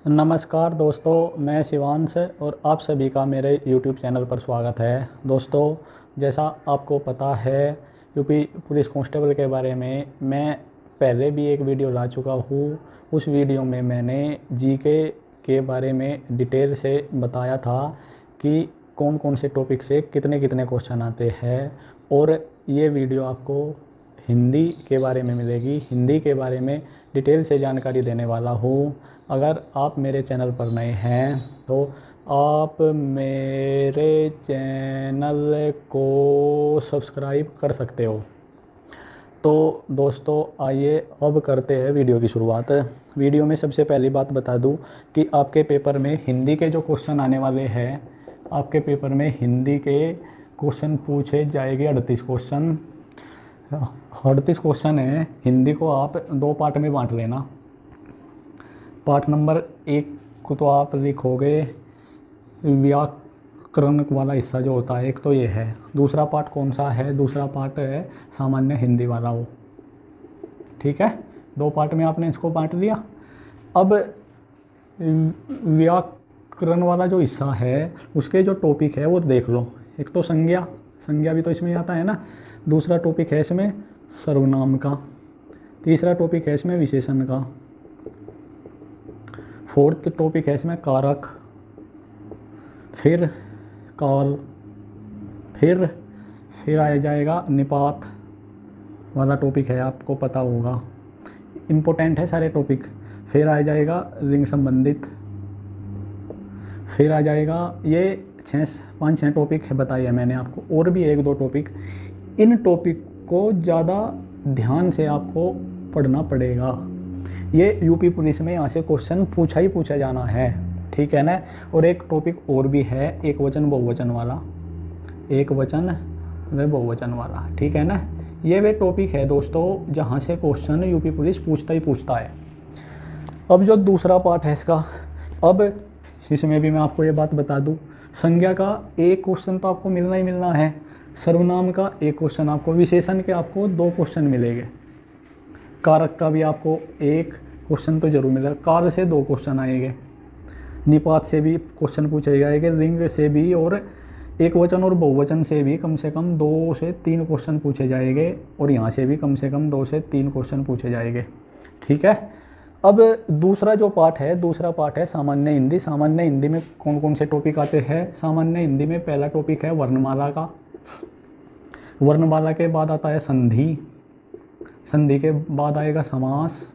नमस्कार दोस्तों, मैं शिवांश और आप सभी का मेरे YouTube चैनल पर स्वागत है। दोस्तों, जैसा आपको पता है यूपी पुलिस कांस्टेबल के बारे में मैं पहले भी एक वीडियो ला चुका हूँ। उस वीडियो में मैंने जीके के बारे में डिटेल से बताया था कि कौन कौन से टॉपिक से कितने कितने क्वेश्चन आते हैं, और ये वीडियो आपको हिंदी के बारे में मिलेगी। हिंदी के बारे में डिटेल से जानकारी देने वाला हूँ। अगर आप मेरे चैनल पर नए हैं तो आप मेरे चैनल को सब्सक्राइब कर सकते हो। तो दोस्तों, आइए अब करते हैं वीडियो की शुरुआत। वीडियो में सबसे पहली बात बता दूं कि आपके पेपर में हिंदी के जो क्वेश्चन आने वाले हैं, आपके पेपर में हिंदी के क्वेश्चन पूछे जाएंगे 38 क्वेश्चन। 38 क्वेश्चन है। हिंदी को आप दो पार्ट में बांट लेना। पार्ट नंबर 1 को तो आप लिखोगे व्याकरण वाला हिस्सा जो होता है, एक तो ये है। दूसरा पार्ट कौन सा है? दूसरा पार्ट है सामान्य हिंदी वाला वो। ठीक है, दो पार्ट में आपने इसको बांट लिया। अब व्याकरण वाला जो हिस्सा है उसके जो टॉपिक है वो देख लो। एक तो संज्ञा भी तो इसमें आता है ना। दूसरा टॉपिक है इसमें सर्वनाम का। तीसरा टॉपिक है इसमें विशेषण का। फोर्थ टॉपिक है इसमें कारक, फिर काल, फिर आ जाएगा निपात वाला टॉपिक है, आपको पता होगा, इम्पोर्टेंट है सारे टॉपिक। फिर आ जाएगा लिंग संबंधित, फिर आ जाएगा ये 5-6 टॉपिक है बताइए मैंने आपको, और भी 1-2 टॉपिक। इन टॉपिक को ज़्यादा ध्यान से आपको पढ़ना पड़ेगा। ये यूपी पुलिस में यहाँ से क्वेश्चन पूछा जाना है, ठीक है ना। और एक टॉपिक और भी है, एक वचन बहुवचन वाला, एक वचन व बहुवचन वाला, ठीक है ना। ये वे टॉपिक है दोस्तों जहाँ से क्वेश्चन यूपी पुलिस पूछता है। अब जो दूसरा पार्ट है इसका, अब इसमें भी मैं आपको ये बात बता दूँ, संज्ञा का एक क्वेश्चन तो आपको मिलना ही मिलना है, सर्वनाम का एक क्वेश्चन आपको, विशेषण के आपको 2 क्वेश्चन मिलेंगे, कारक का भी आपको एक क्वेश्चन तो जरूर मिलेगा, काल से 2 क्वेश्चन आएंगे, निपात से भी क्वेश्चन पूछे जाएंगे, लिंग से भी, और एक वचन और बहुवचन से भी कम से कम 2 से 3 क्वेश्चन पूछे जाएंगे, और यहाँ से भी कम से कम 2 से 3 क्वेश्चन पूछे जाएंगे, ठीक है। अब दूसरा जो पार्ट है, दूसरा पार्ट है सामान्य हिंदी। सामान्य हिंदी में कौन कौन से टॉपिक आते हैं? सामान्य हिंदी में पहला टॉपिक है वर्णमाला का। वर्णमाला के बाद आता है संधि, संधि के बाद आएगा समास,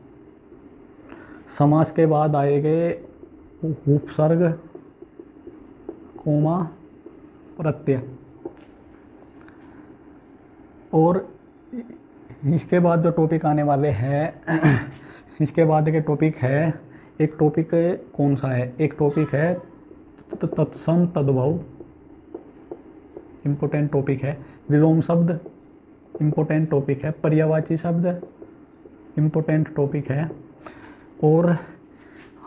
समास के बाद आएंगे उपसर्ग, कोमा, प्रत्यय, और इसके बाद जो टॉपिक आने वाले हैं इसके बाद के टॉपिक है, एक टॉपिक कौन सा है? एक टॉपिक है तत्सम तद्भव, इम्पोर्टेंट टॉपिक है। विलोम शब्द, इम्पोर्टेंट टॉपिक है। पर्यायवाची शब्द, इम्पोर्टेंट टॉपिक है। और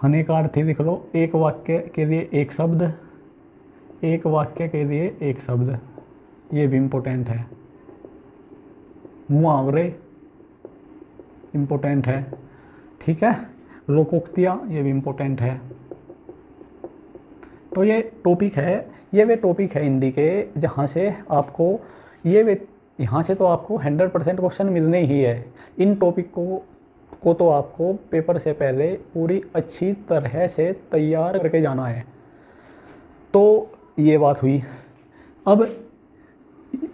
अनेकार्थी लिख लो, एक वाक्य के लिए एक शब्द, एक वाक्य के लिए एक शब्द, ये भी इम्पोर्टेंट है। मुहावरे इम्पोर्टेंट है, ठीक है। लोकोक्तियाँ, ये भी इम्पोर्टेंट है। तो ये टॉपिक है, ये वे टॉपिक है हिंदी के जहाँ से आपको यहाँ से तो आपको 100% क्वेश्चन मिलने ही है। इन टॉपिक को तो आपको पेपर से पहले पूरी अच्छी तरह से तैयार करके जाना है। तो ये बात हुई। अब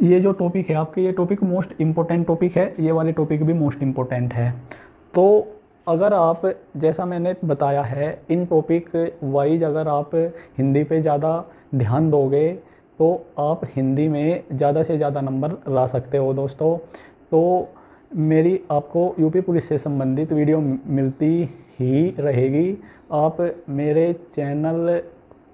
ये जो टॉपिक है आपके, ये टॉपिक मोस्ट इम्पोर्टेंट टॉपिक है, ये वाले टॉपिक भी मोस्ट इम्पोर्टेंट है। तो अगर आप, जैसा मैंने बताया है, इन टॉपिक वाइज अगर आप हिंदी पे ज़्यादा ध्यान दोगे तो आप हिंदी में ज़्यादा से ज़्यादा नंबर ला सकते हो दोस्तों। तो मेरी आपको यूपी पुलिस से संबंधित वीडियो मिलती ही रहेगी। आप मेरे चैनल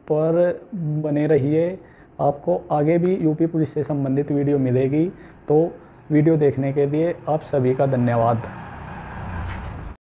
पर बने रहिए, आपको आगे भी यूपी पुलिस से संबंधित वीडियो मिलेगी। तो वीडियो देखने के लिए आप सभी का धन्यवाद।